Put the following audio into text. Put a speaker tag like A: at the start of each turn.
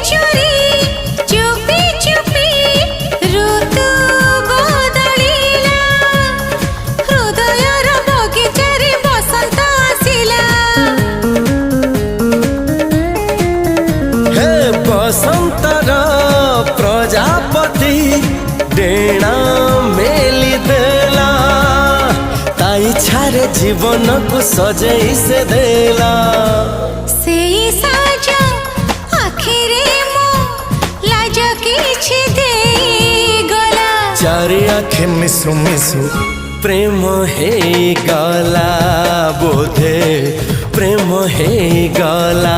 A: चोरी चुपी चुपी ऋतु बदलिला हृदयर बगीचारे बसंत आसिला
B: हे बसंतर प्रजापति डेणा मेली देला ताई छारे जीवन को सजई से देला
A: सेई साज आखिरे मो लाज किछि देई गला
B: चारि आखे मिसु मिसु प्रेम हे गला बोधे प्रेम हे गला।